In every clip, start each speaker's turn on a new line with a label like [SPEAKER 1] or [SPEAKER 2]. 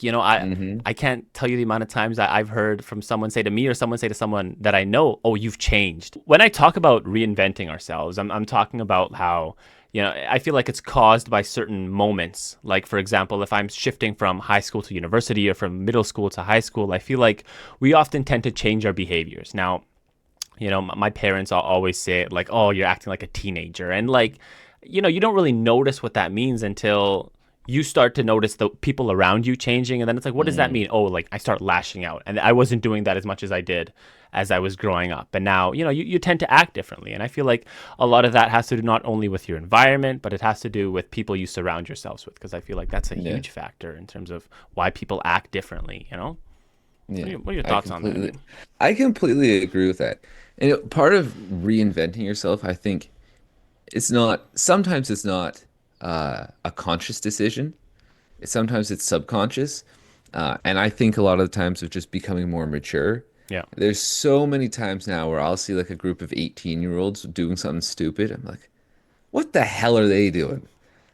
[SPEAKER 1] Hmm.
[SPEAKER 2] I can't tell you the amount of times that I've heard from someone say to me or someone say to someone that I know, "Oh, you've changed." When I talk about reinventing ourselves, I'm talking about how, I feel like it's caused by certain moments. Like, for example, if I'm shifting from high school to university or from middle school to high school, I feel like we often tend to change our behaviors. Now, my parents always say it like, "Oh, you're acting like a teenager," and like, you don't really notice what that means until you start to notice the people around you changing, and then it's like, what does that
[SPEAKER 1] Hmm.
[SPEAKER 2] mean? Oh, like I start lashing out, and I wasn't doing that as much as I did as I was growing up, and now you tend to act differently, and I feel like a lot of that has to do not only with your environment, but it has to do with people you surround yourselves with, because I feel like that's a
[SPEAKER 1] Yeah.
[SPEAKER 2] huge factor in terms of why people act differently.
[SPEAKER 1] Yeah.
[SPEAKER 2] What are your
[SPEAKER 1] I
[SPEAKER 2] thoughts on that? I
[SPEAKER 1] completely,
[SPEAKER 2] mean,
[SPEAKER 1] I completely agree with that. And part of reinventing yourself, I think sometimes it's not a conscious decision. Sometimes it's subconscious. And I think a lot of the times of just becoming more mature.
[SPEAKER 2] yeah,
[SPEAKER 1] There's so many times now where I'll see like a group of 18-year-olds doing something stupid. I'm like, what the hell are they doing?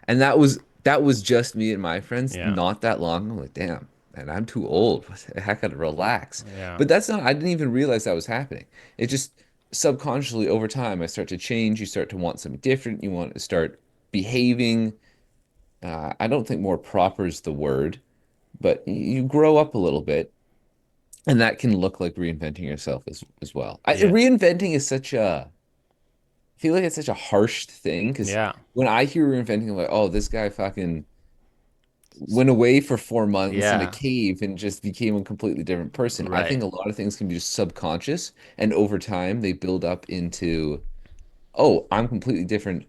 [SPEAKER 1] And that was just me and my friends
[SPEAKER 2] yeah,
[SPEAKER 1] not that long. I'm like, damn, man, I'm too old. What the heck, I gotta relax.
[SPEAKER 2] yeah.
[SPEAKER 1] But that's not, I didn't even realize that was happening. It just subconsciously over time, I start to change. You start to want something different. You want to start behaving. I don't think more proper is the word, but you grow up a little bit, and that can look like reinventing yourself as well.
[SPEAKER 2] Yeah.
[SPEAKER 1] Reinventing is I feel like it's such a harsh thing because
[SPEAKER 2] Yeah.
[SPEAKER 1] when I hear reinventing, I'm like, oh, this guy fucking went away for 4 months in a
[SPEAKER 2] Yeah.
[SPEAKER 1] cave and just became a completely different person. I
[SPEAKER 2] Right.
[SPEAKER 1] think a lot of things can be just subconscious, and over time they build up into, oh, I'm completely different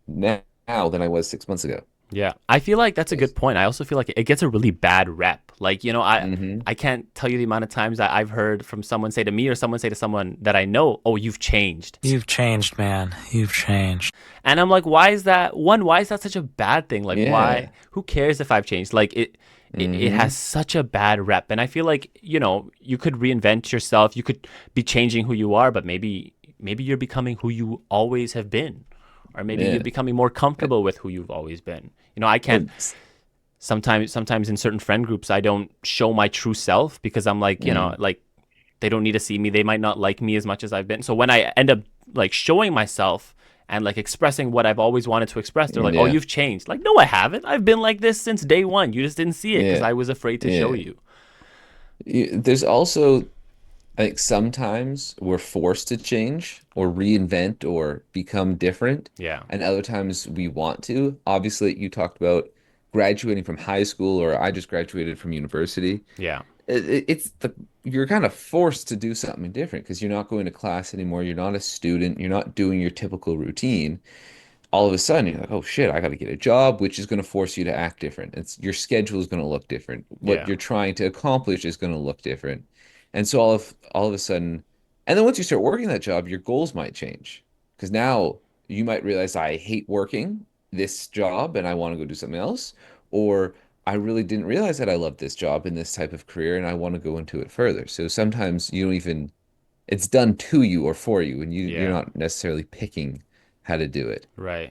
[SPEAKER 1] now than I was 6 months ago.
[SPEAKER 2] Yeah. I feel like that's a good point. I also feel like it gets a really bad rep. Like,
[SPEAKER 1] Mm-hmm.
[SPEAKER 2] I can't tell you the amount of times that I've heard from someone say to me or someone say to someone that I know, "Oh, you've changed."
[SPEAKER 3] You've changed, man. You've changed.
[SPEAKER 2] And I'm like, why is that? One, why is that such a bad thing? Like, why?
[SPEAKER 1] Yeah.
[SPEAKER 2] Who cares if I've changed? Like, it has
[SPEAKER 1] Mm-hmm.
[SPEAKER 2] such a bad rep. And I feel like, you could reinvent yourself. You could be changing who you are, but maybe you're becoming who you always have been. Or maybe you're
[SPEAKER 1] Yeah.
[SPEAKER 2] becoming more comfortable with who you've always been. I can't
[SPEAKER 1] Well,
[SPEAKER 2] sometimes in certain friend groups I don't show my true self because I'm like,
[SPEAKER 1] mm,
[SPEAKER 2] like they don't need to see me. They might not like me as much as I've been. So when I end up like showing myself and like expressing what I've always wanted to express, they're like, "Oh,
[SPEAKER 1] yeah.
[SPEAKER 2] you've changed." Like, no, I haven't. I've been like this since day one. You just didn't see it because
[SPEAKER 1] Yeah.
[SPEAKER 2] I was afraid to show
[SPEAKER 1] Yeah.
[SPEAKER 2] you.
[SPEAKER 1] There's also, I think sometimes we're forced to change or reinvent or become different,
[SPEAKER 2] Yeah.
[SPEAKER 1] and other times we want to. Obviously, you talked about graduating from high school, or I just graduated from university.
[SPEAKER 2] Yeah.
[SPEAKER 1] You're kind of forced to do something different because you're not going to class anymore. You're not a student. You're not doing your typical routine. All of a sudden, you're like, oh shit, I got to get a job, which is going to force you to act different. It's your schedule is going to look different. What
[SPEAKER 2] Yeah.
[SPEAKER 1] you're trying to accomplish is going to look different. And so all of a sudden, and then once you start working that job, your goals might change because now you might realize I hate working this job and I want to go do something else, or I really didn't realize that I loved this job in this type of career and I want to go into it further. So sometimes you don't even, it's done to you or for you, and you're
[SPEAKER 2] Yeah.
[SPEAKER 1] not necessarily picking how to do it.
[SPEAKER 2] Right.